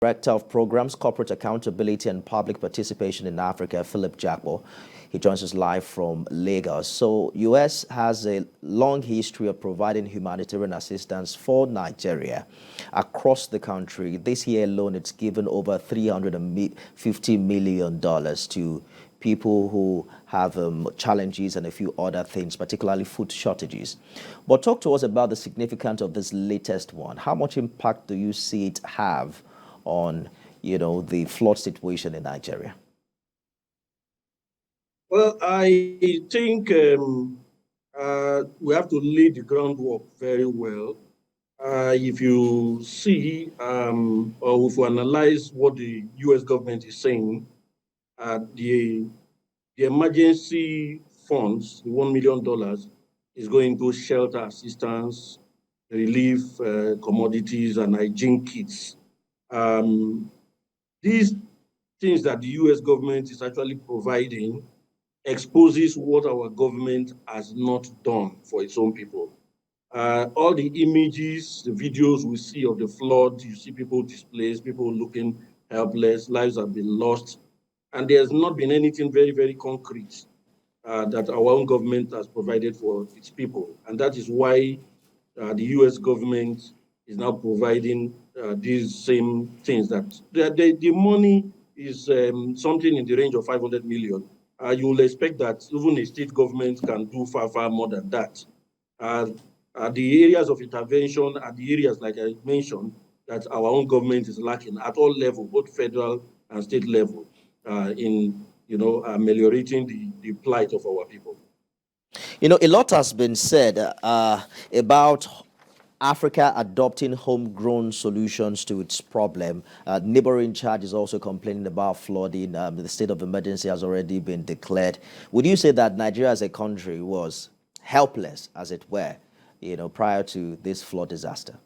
Director of Programs, Corporate Accountability and Public Participation in Africa, Philip Jakpor. He joins us live from Lagos. So, U.S. has a long history of providing humanitarian assistance for Nigeria across the country. This year alone, it's given over $350 million to people who have challenges and a few other things, particularly food shortages. But talk to us about the significance of this latest one. How much impact do you see it have on, the flood situation in Nigeria? Well, I think we have to lay the groundwork very well. If you see, or if you analyze what the U.S. government is saying, the emergency funds, the $1 million, is going to shelter assistance, relief, commodities, and hygiene kits. These things that the U.S. government is actually providing exposes what our government has not done for its own people. All the images, the videos we see of the flood, you see people displaced, people looking helpless, lives have been lost, and there's not been anything very, very concrete that our own government has provided for its people. And that is why the U.S. government is now providing these same things. That the money is something in the range of 500 million. You will expect that even a state government can do far, far more than that. The areas of intervention are the areas, like I mentioned, that our own government is lacking at all levels, both federal and state level, in ameliorating the plight of our people. A lot has been said about Africa adopting homegrown solutions to its problem. Neighboring Chad is also complaining about flooding. The state of emergency has already been declared. Would you say that Nigeria as a country was helpless, as it were, prior to this flood disaster?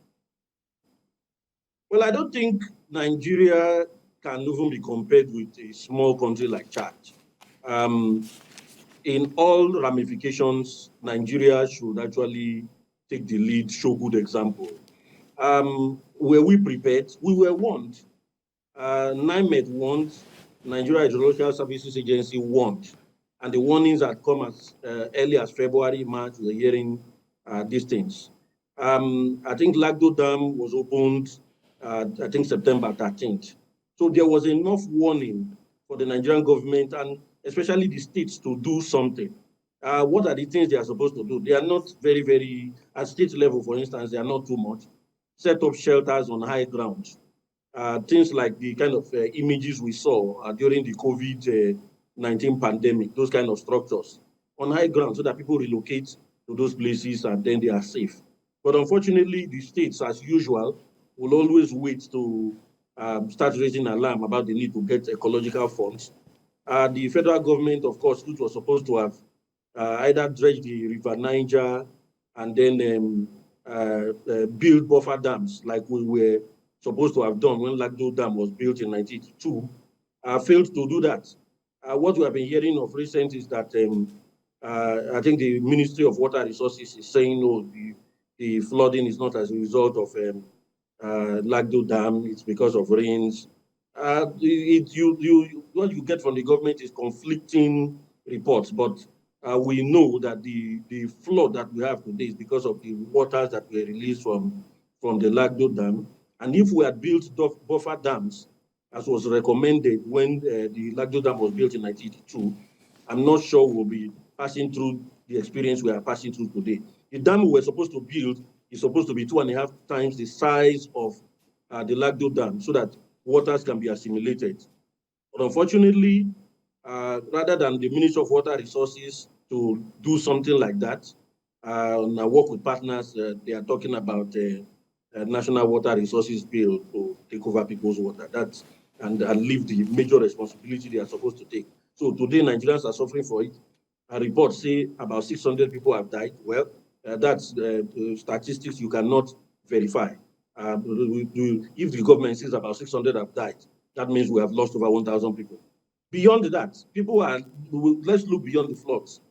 Well, I don't think Nigeria can even be compared with a small country like Chad. In all ramifications, Nigeria should actually take the lead, show good example. Were we prepared? We were warned. NIMET warned, Nigeria Hydrological Services Agency warned, and the warnings had come as early as February, March. We're hearing these things. I think Lagdo Dam was opened, I think September 13th. So there was enough warning for the Nigerian government and especially the states to do something. What are the things they are supposed to do? They are not very, very, at state level, for instance, they are not too much. Set up shelters on high ground. Things like the kind of images we saw during the COVID-19 pandemic, those kind of structures on high ground so that people relocate to those places and then they are safe. But unfortunately, the states, as usual, will always wait to start raising alarm about the need to get ecological funds. The federal government, of course, which was supposed to have either dredged the River Niger and then build buffer dams like we were supposed to have done when Lagdo Dam was built in 1982, failed to do that. What we have been hearing of recent is that I think the Ministry of Water Resources is saying, no, the flooding is not as a result of Lagdo Dam, it's because of rains. What you get from the government is conflicting reports, but we know that the flood that we have today is because of the waters that were released from the Lagdo Dam. And if we had built buffer dams, as was recommended when the Lagdo Dam was built in 1982, I'm not sure we'll be passing through the experience we are passing through today. The dam we were supposed to build is supposed to be 2.5 times the size of the Lagdo Dam so that waters can be assimilated. But unfortunately, rather than the Ministry of Water Resources to do something like that, and work with partners, they are talking about National Water Resources Bill to take over people's water. And leave the major responsibility they are supposed to take. So today, Nigerians are suffering for it. Reports say about 600 people have died. Well, that's statistics you cannot verify. If the government says about 600 have died, that means we have lost over 1,000 people. Beyond that, let's look beyond the floods.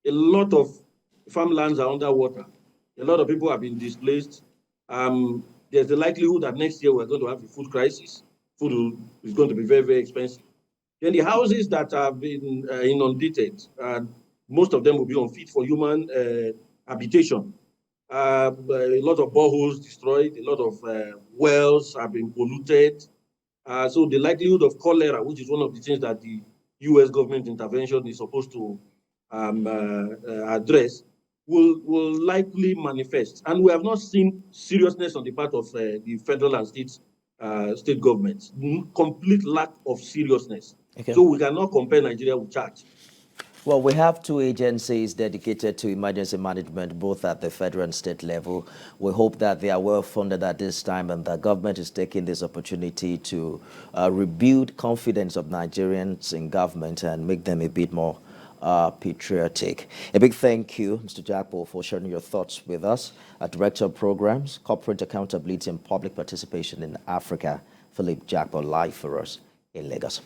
A lot of farmlands are underwater. A lot of people have been displaced. There's the likelihood that next year we're going to have a food crisis. is going to be very, very expensive. Then the houses that have been inundated, most of them will be unfit for human habitation. A lot of boreholes destroyed, a lot of wells have been polluted. So the likelihood of cholera, which is one of the things that the U.S. government intervention is supposed to address, will likely manifest. And we have not seen seriousness on the part of the federal and state governments. Complete lack of seriousness. Okay. So we cannot compare Nigeria with Chad. Well, we have two agencies dedicated to emergency management, both at the federal and state level. We hope that they are well funded at this time and the government is taking this opportunity to rebuild confidence of Nigerians in government and make them a bit more patriotic. A big thank you, Mr. Jakpor, for sharing your thoughts with us. Director of Programs, Corporate Accountability and Public Participation in Africa, Philip Jakpor, live for us in Lagos.